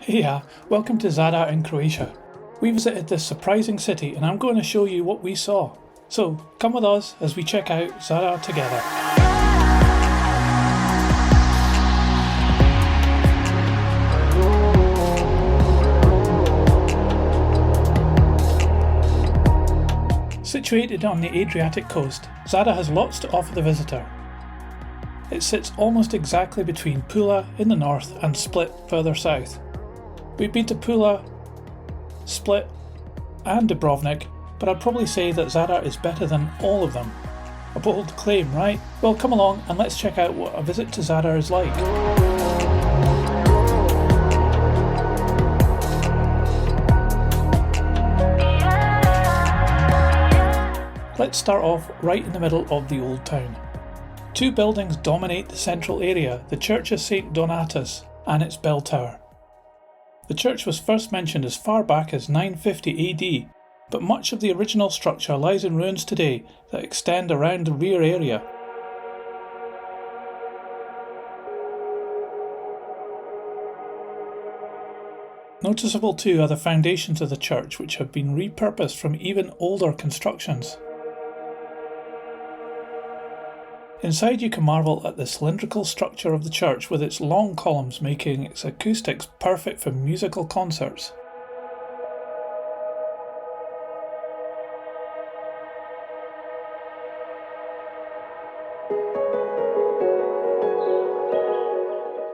Hey, welcome to Zadar in Croatia. We visited this surprising city and I'm going to show you what we saw. So come with us as we check out Zadar together. Situated on the Adriatic coast, Zadar has lots to offer the visitor. It sits almost exactly between Pula in the north and Split further south. We've been to Pula, Split and Dubrovnik, but I'd probably say that Zadar is better than all of them. A bold claim, right? Well, come along and let's check out what a visit to Zadar is like. Let's start off right in the middle of the old town. Two buildings dominate the central area, the Church of St. Donatus and its bell tower. The church was first mentioned as far back as 950 AD, but much of the original structure lies in ruins today that extend around the rear area. Noticeable too are the foundations of the church, which have been repurposed from even older constructions. Inside you can marvel at the cylindrical structure of the church with its long columns making its acoustics perfect for musical concerts.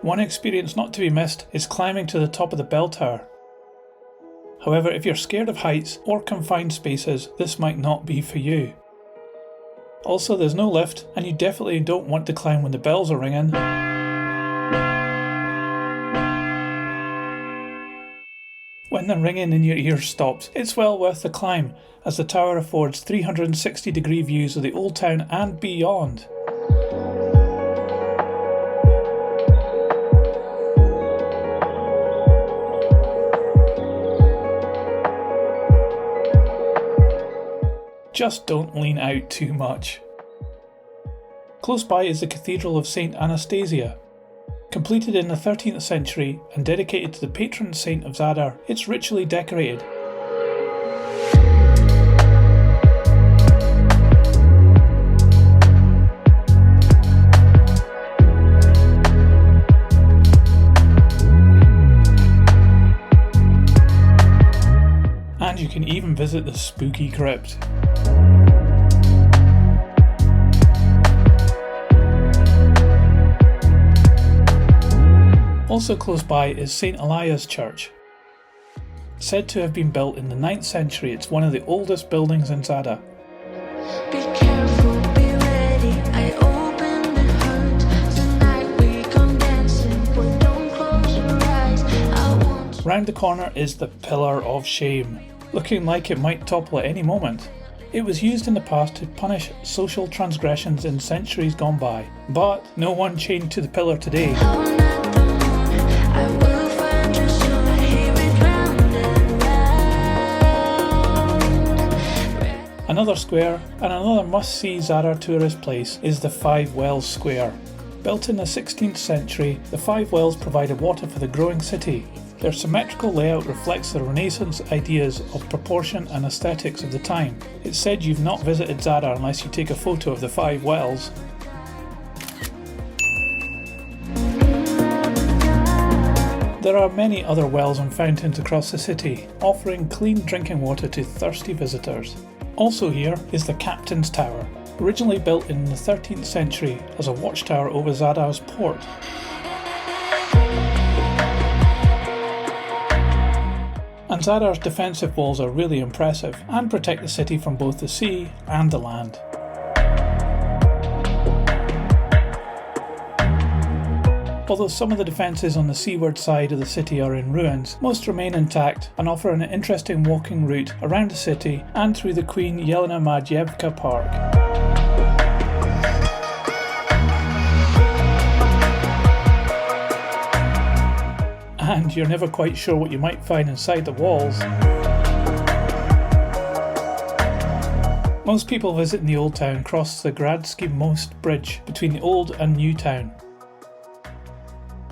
One experience not to be missed is climbing to the top of the bell tower. However, if you're scared of heights or confined spaces, this might not be for you. Also, there's no lift, and you definitely don't want to climb when the bells are ringing. When the ringing in your ears stops, it's well worth the climb, as the tower affords 360-degree views of the old town and beyond. Just don't lean out too much. Close by is the Cathedral of St. Anastasia. Completed in the 13th century and dedicated to the patron saint of Zadar, it's richly decorated. And you can even visit the spooky crypt. Also close by is St. Elias Church. Said to have been built in the 9th century, it's one of the oldest buildings in Zadar. Be careful, be ready, I open the hunt. Tonight we come dancing, but don't close your eyes. Round the corner is the Pillar of Shame, looking like it might topple at any moment. It was used in the past to punish social transgressions in centuries gone by, but no one chained to the pillar today. Another square, and another must-see Zadar tourist place, is the Five Wells Square. Built in the 16th century, the Five Wells provided water for the growing city. Their symmetrical layout reflects the Renaissance ideas of proportion and aesthetics of the time. It's said you've not visited Zadar unless you take a photo of the Five Wells. There are many other wells and fountains across the city, offering clean drinking water to thirsty visitors. Also here is the Captain's Tower, originally built in the 13th century as a watchtower over Zadar's port. And Zadar's defensive walls are really impressive and protect the city from both the sea and the land. Although some of the defences on the seaward side of the city are in ruins, most remain intact and offer an interesting walking route around the city and through the Queen Jelena Majewska Park. And you're never quite sure what you might find inside the walls. Most people visiting the Old Town cross the Gradski Most bridge between the Old and New Town.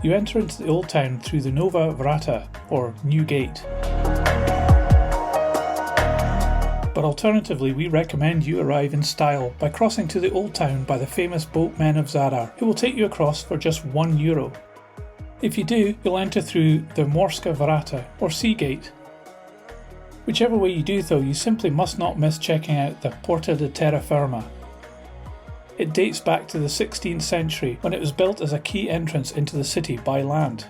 you enter into the old town through the Nova Vrata, or New Gate. But alternatively, we recommend you arrive in style by crossing to the old town by the famous boatmen of Zadar, who will take you across for just €1. If you do, you'll enter through the Morska Vrata, or Sea Gate. Whichever way you do though, you simply must not miss checking out the Porta de Terra Firma. It dates back to the 16th century when it was built as a key entrance into the city by land.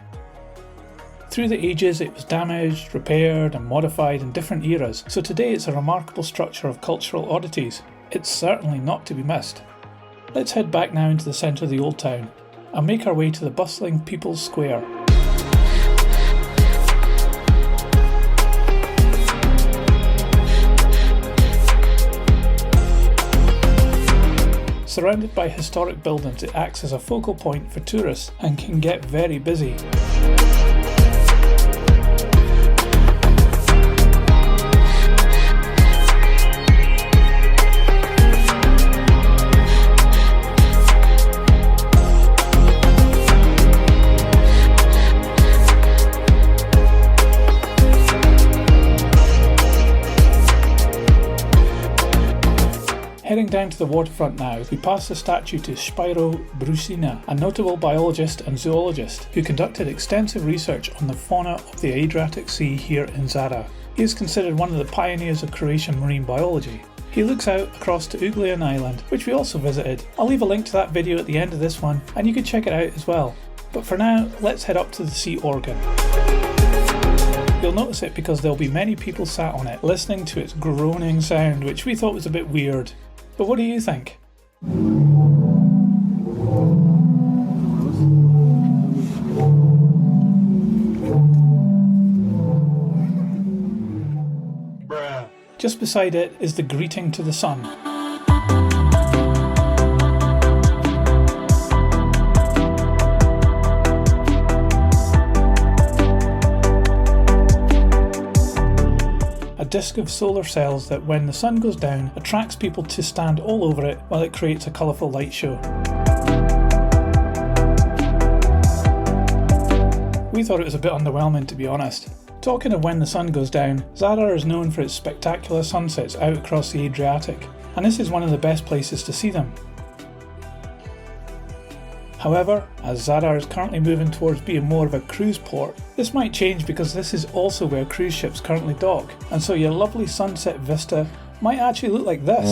Through the ages it was damaged, repaired and modified in different eras, so today it's a remarkable structure of cultural oddities. It's certainly not to be missed. Let's head back now into the centre of the old town and make our way to the bustling People's Square. Surrounded by historic buildings, it acts as a focal point for tourists and can get very busy. Heading down to the waterfront now, we pass the statue to Spyro Brusina, a notable biologist and zoologist who conducted extensive research on the fauna of the Adriatic Sea here in Zadar. He is considered one of the pioneers of Croatian marine biology. He looks out across to Ugljan Island, which we also visited. I'll leave a link to that video at the end of this one, and you can check it out as well. But for now, let's head up to the sea organ. You'll notice it because there'll be many people sat on it, listening to its groaning sound, which we thought was a bit weird. But what do you think? Just beside it is the greeting to the sun. A disc of solar cells that, when the sun goes down, attracts people to stand all over it while it creates a colourful light show. We thought it was a bit underwhelming, to be honest. Talking of when the sun goes down, Zadar is known for its spectacular sunsets out across the Adriatic, and this is one of the best places to see them. However, as Zadar is currently moving towards being more of a cruise port, this might change because this is also where cruise ships currently dock, and so your lovely sunset vista might actually look like this.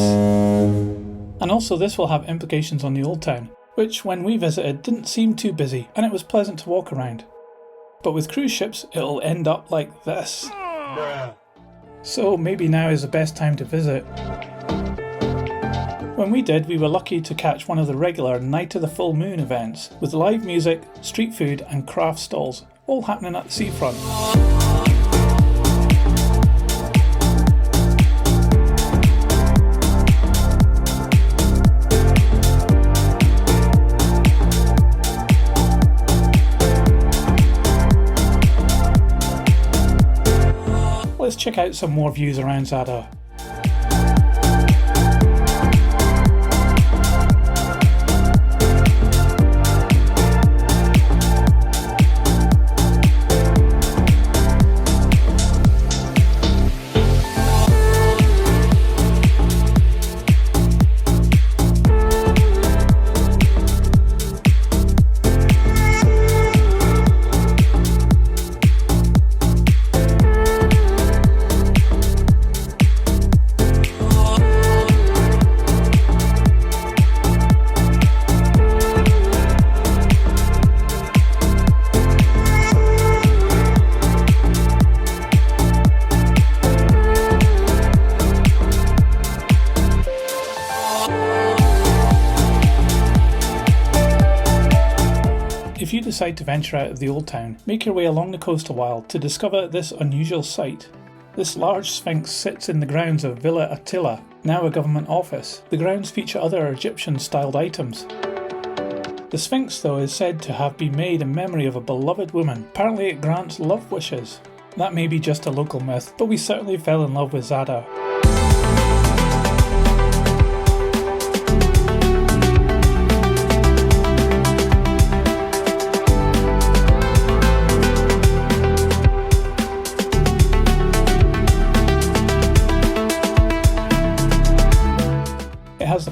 And also this will have implications on the old town, which when we visited didn't seem too busy and it was pleasant to walk around. But with cruise ships it'll end up like this. So maybe now is the best time to visit. When we did, we were lucky to catch one of the regular Night of the Full Moon events, with live music, street food and craft stalls, all happening at the seafront. Let's check out some more views around Zadar. If you decide to venture out of the old town, make your way along the coast a while to discover this unusual sight. This large sphinx sits in the grounds of Villa Attila, now a government office. The grounds feature other Egyptian-styled items. The sphinx, though, is said to have been made in memory of a beloved woman. Apparently it grants love wishes. That may be just a local myth, but we certainly fell in love with Zadar.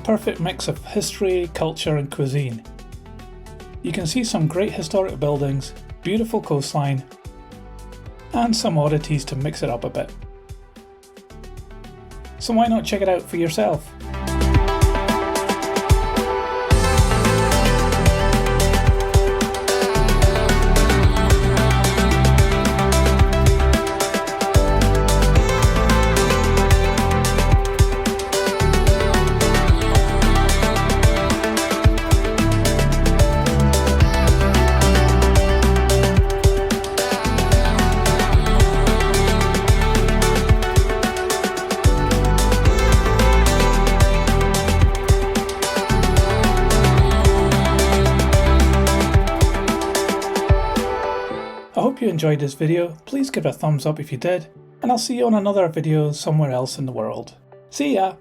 perfect mix of history, culture and cuisine. You can see some great historic buildings, beautiful coastline, and some oddities to mix it up a bit. So why not check it out for yourself? I hope you enjoyed this video. Please give it a thumbs up if you did, and I'll see you on another video somewhere else in the world. See ya!